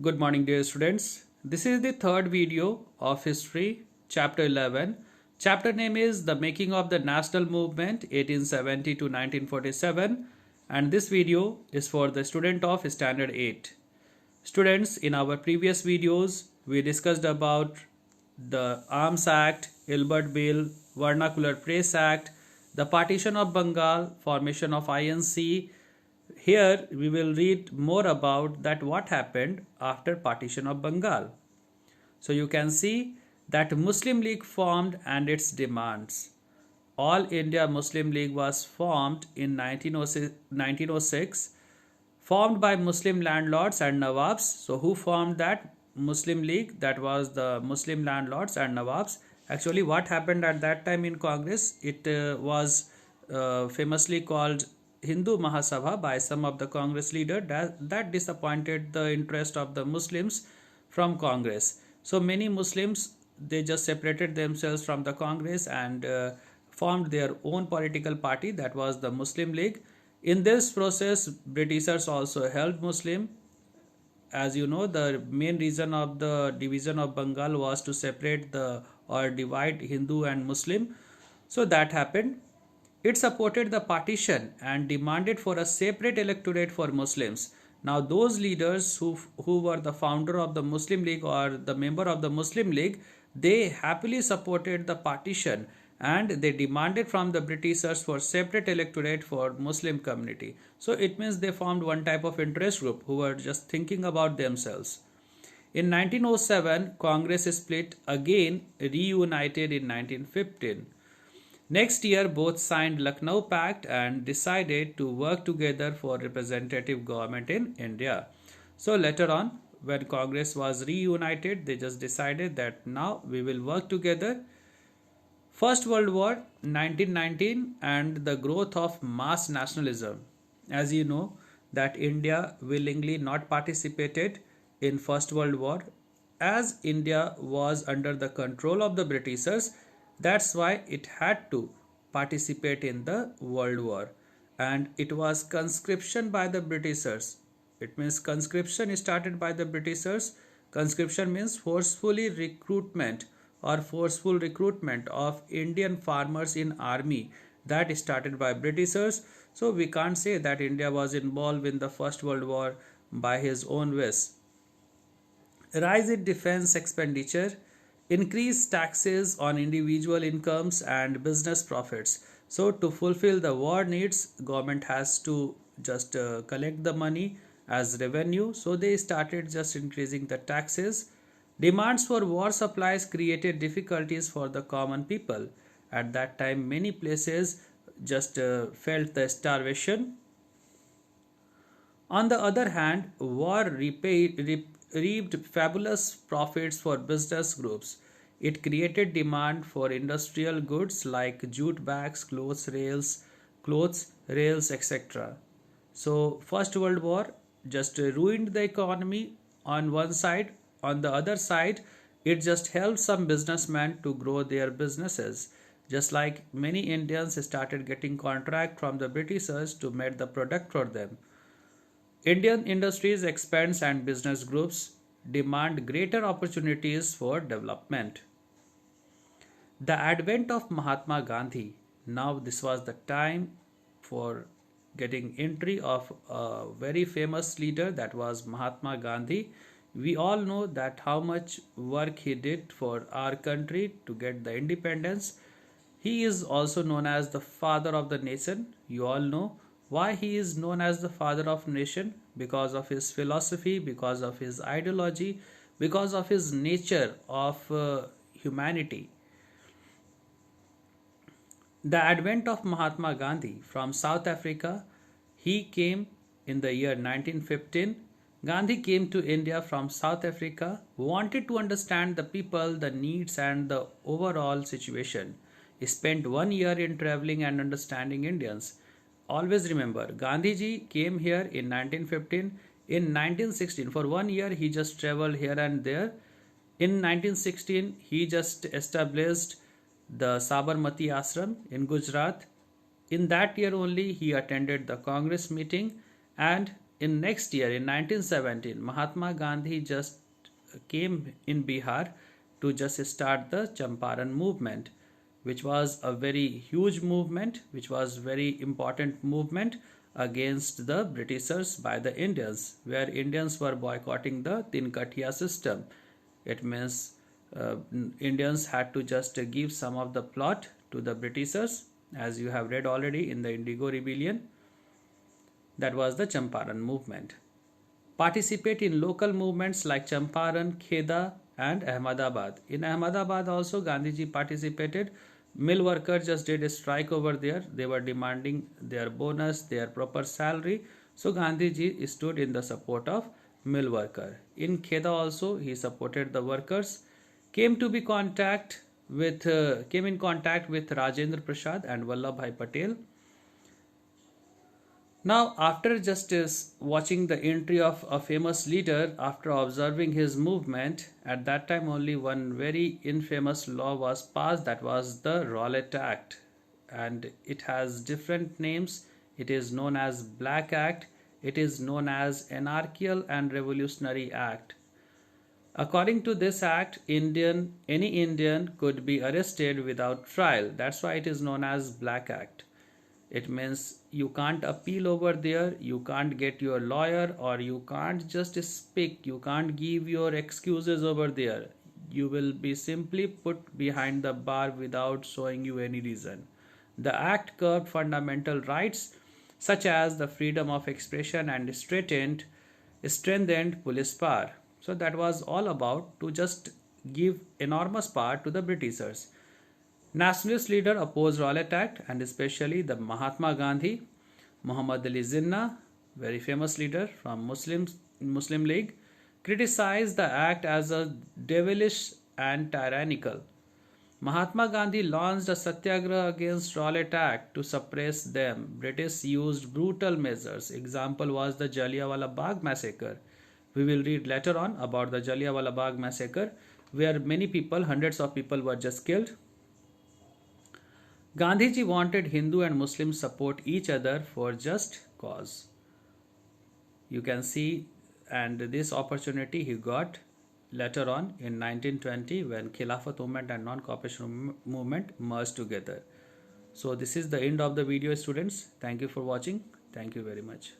Good morning, dear students. This is the third video of History, Chapter 11. Chapter name is The Making of the National Movement 1870 to 1947, and this video is for the student of Standard 8. Students, in our previous videos, we discussed about the Arms Act, Ilbert Bill, Vernacular Press Act, the partition of Bengal, formation of INC. Here we will read more about that what happened after partition of Bengal. So you can see that Muslim League formed and its demands. All India Muslim League was formed in 1906, formed by Muslim landlords and Nawabs. So who formed that Muslim League? That was the Muslim landlords and Nawabs. Actually, what happened at that time in Congress? It was famously called Hindu Mahasabha by some of the Congress leaders that disappointed the interest of the Muslims from Congress. So many Muslims, they just separated themselves from the Congress and formed their own political party, that was the Muslim League. In this process, Britishers also helped Muslim. As you know, the main reason of the division of Bengal was to separate the or divide Hindu and Muslim. So that happened. It supported the partition and demanded for a separate electorate for Muslims. Now those leaders who were the founder of the Muslim League or the member of the Muslim League, they happily supported the partition and they demanded from the Britishers for separate electorate for Muslim community. So it means they formed one type of interest group who were just thinking about themselves. In 1907, Congress split again, reunited in 1915. Next year, both signed Lucknow Pact and decided to work together for representative government in India. So later on, when Congress was reunited, they just decided that now we will work together. First World War 1919 and the growth of mass nationalism. As you know that India willingly not participated in First World War as India was under the control of the Britishers. That's why it had to participate in the World War, and it was conscription by the Britishers. It means conscription started by the Britishers. Conscription means forcefully recruitment or forceful recruitment of Indian farmers in army, that started by Britishers. So we can't say that India was involved in the First World War by his own wish. Rise in defense expenditure, increase taxes on individual incomes and business profits. So to fulfill the war needs, government has to just collect the money as revenue. So they started just increasing the taxes. Demands for war supplies created difficulties for the common people. At that time, many places just felt the starvation. On the other hand, war reaped fabulous profits for business groups. It created demand for industrial goods like jute bags, clothes, rails, etc. So, First World War just ruined the economy on one side. On the other side, it just helped some businessmen to grow their businesses. Just like many Indians started getting contract from the Britishers to make the product for them. Indian industries expands and business groups demand greater opportunities for development. The advent of Mahatma Gandhi. Now this was the time for getting entry of a very famous leader, that was Mahatma Gandhi. We all know that how much work he did for our country to get the independence. He is also known as the father of the nation. You all know why he is known as the father of nation, because of his philosophy, because of his ideology, because of his nature of humanity. The advent of Mahatma Gandhi from South Africa, he came in the year 1915. Gandhi came to India from South Africa, wanted to understand the people, the needs and the overall situation. He spent 1 year in traveling and understanding Indians. Always remember, Gandhiji came here in 1915. In 1916, for 1 year, he just traveled here and there. In 1916, he just established the Sabarmati Ashram in Gujarat. In that year only, he attended the Congress meeting and in next year in 1917, Mahatma Gandhi just came in Bihar to just start the Champaran movement, which was a very huge movement, which was very important movement against the Britishers by the Indians, where Indians were boycotting the Tinkatia system. It means Indians had to just give some of the plot to the Britishers, as you have read already in the Indigo Rebellion. That was the Champaran movement. Participate in local movements like Champaran, Kheda and Ahmedabad. In Ahmedabad also Gandhiji participated. Mill workers just did a strike over there. They were demanding their bonus, their proper salary. So Gandhiji stood in the support of mill worker. In Kheda also he supported the workers. Came in contact with Rajendra Prasad and Vallabhbhai Patel. Now, after justice watching the entry of a famous leader, after observing his movement, at that time only one very infamous law was passed, that was the Rowlatt Act. And it has different names. It is known as Black Act. It is known as Anarchical and Revolutionary Act. According to this act, any Indian could be arrested without trial. That's why it is known as Black Act. It means you can't appeal over there, you can't get your lawyer, or you can't just speak, you can't give your excuses over there. You will be simply put behind the bar without showing you any reason. The act curbed fundamental rights such as the freedom of expression and strengthened police power. So that was all about to just give enormous power to the Britishers. Nationalist leader opposed Rowlatt Act, and especially the Mahatma Gandhi, Muhammad Ali Jinnah, very famous leader from Muslim League, criticized the act as a devilish and tyrannical. Mahatma Gandhi launched a satyagraha against Rowlatt Act to suppress them. British used brutal measures. Example was the Jallianwala Bagh massacre. We will read later on about the Jallianwala Bagh massacre, where many people, hundreds of people were just killed. Gandhiji wanted Hindu and Muslims support each other for just cause. You can see, and this opportunity he got later on in 1920 when Khilafat movement and non-cooperation movement merged together. So this is the end of the video, students. Thank you for watching. Thank you very much.